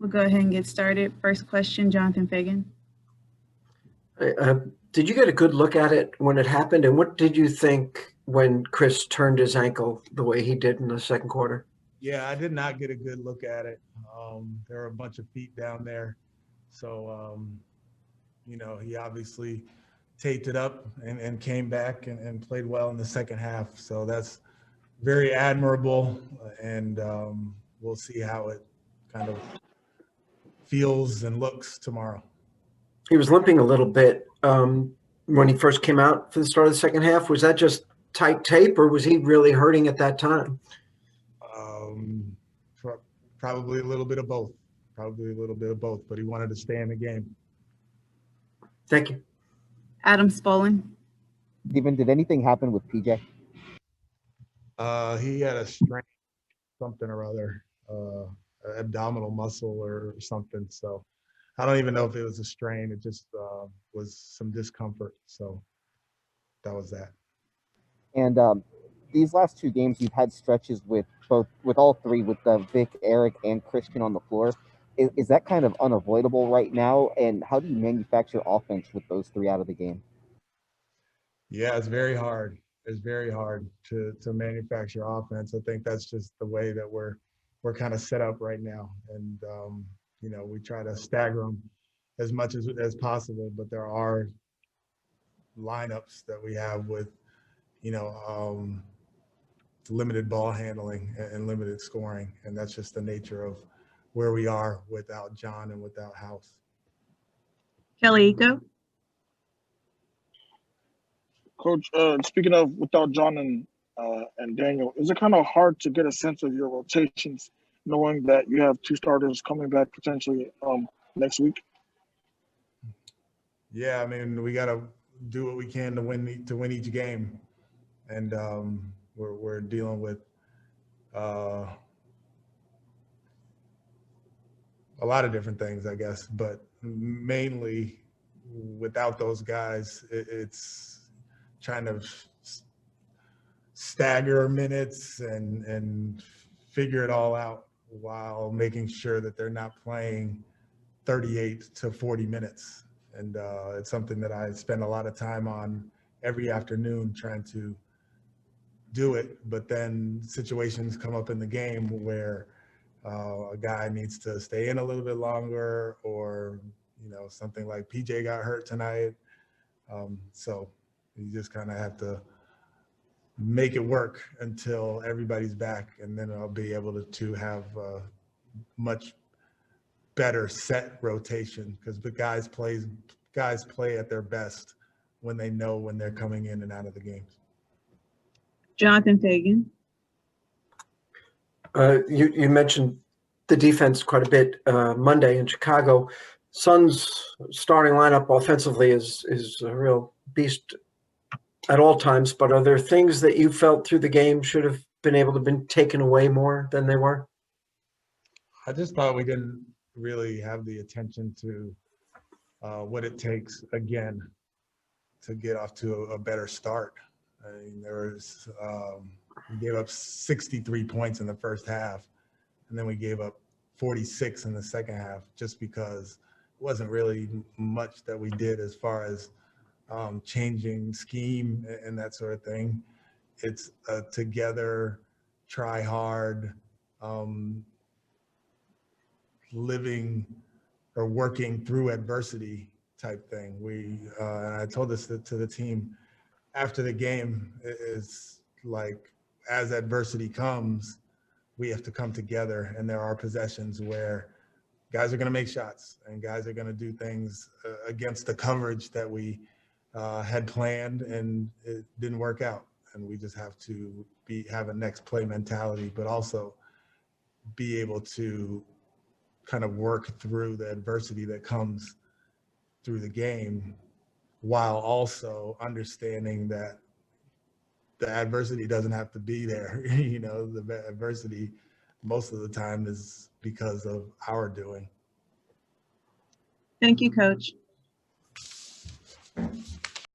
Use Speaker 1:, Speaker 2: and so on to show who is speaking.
Speaker 1: We'll go ahead and get started. First question, Jonathan Fagan.
Speaker 2: Did you get a good look at it when it happened? And what did you think when Chris turned his ankle the way he did in the second quarter?
Speaker 3: Yeah, I did not get a good look at it. There were a bunch of feet down there. So, he obviously taped it up and came back and played well in the second half. So that's very admirable. And we'll see how it kind of feels and looks tomorrow.
Speaker 2: He was limping a little bit when he first came out for the start of the second half. Was that just tight tape, or was he really hurting at that time?
Speaker 3: Probably a little bit of both. But he wanted to stay in the game.
Speaker 2: Thank you.
Speaker 1: Adam Spolin.
Speaker 4: Stephen, did anything happen with PJ?
Speaker 3: He had a strain, something or other, abdominal muscle or something. So I don't even know if it was a strain. It just was some discomfort. So that was that.
Speaker 4: And these last two games, you've had stretches with all three, with Vic, Eric, and Christian on the floor. Is that kind of unavoidable right now? And how do you manufacture offense with those three out of the game?
Speaker 3: Yeah, it's very hard. It's very hard to manufacture offense. I think that's just the way that we're kind of set up right now. And, we try to stagger them as much as possible, but there are lineups that we have with, limited ball handling and limited scoring. And that's just the nature of where we are without John and without House.
Speaker 1: Kelly Iko.
Speaker 5: Coach, speaking of without John and Daniel, is it kind of hard to get a sense of your rotations, knowing that you have two starters coming back potentially next week?
Speaker 3: Yeah, I mean, we got to do what we can to win each game, and we're dealing with a lot of different things, I guess, but mainly without those guys, it's trying to stagger minutes and figure it all out while making sure that they're not playing 38 to 40 minutes. And it's something that I spend a lot of time on every afternoon trying to do it. But then situations come up in the game where a guy needs to stay in a little bit longer, or, something like PJ got hurt tonight. So you just kind of have to make it work until everybody's back, and then I'll be able to have a much better set rotation, because the guys play at their best when they know when they're coming in and out of the games.
Speaker 1: Jonathan Fagan.
Speaker 2: You mentioned the defense quite a bit Monday in Chicago. Suns' starting lineup offensively is a real beast at all times, but are there things that you felt through the game should have been able to been taken away more than they were?
Speaker 3: I just thought we didn't really have the attention to what it takes, again, to get off to a better start. I mean, we gave up 63 points in the first half, and then we gave up 46 in the second half, just because it wasn't really much that we did as far as changing scheme and that sort of thing. It's a together, try hard, living or working through adversity type thing. And I told this to the team after the game, is like, as adversity comes, we have to come together, and there are possessions where guys are going to make shots and guys are going to do things against the coverage that we had planned, and it didn't work out. And we just have to have a next play mentality, but also be able to kind of work through the adversity that comes through the game, while also understanding that the adversity doesn't have to be there. The adversity most of the time is because of our doing.
Speaker 1: Thank you, Coach.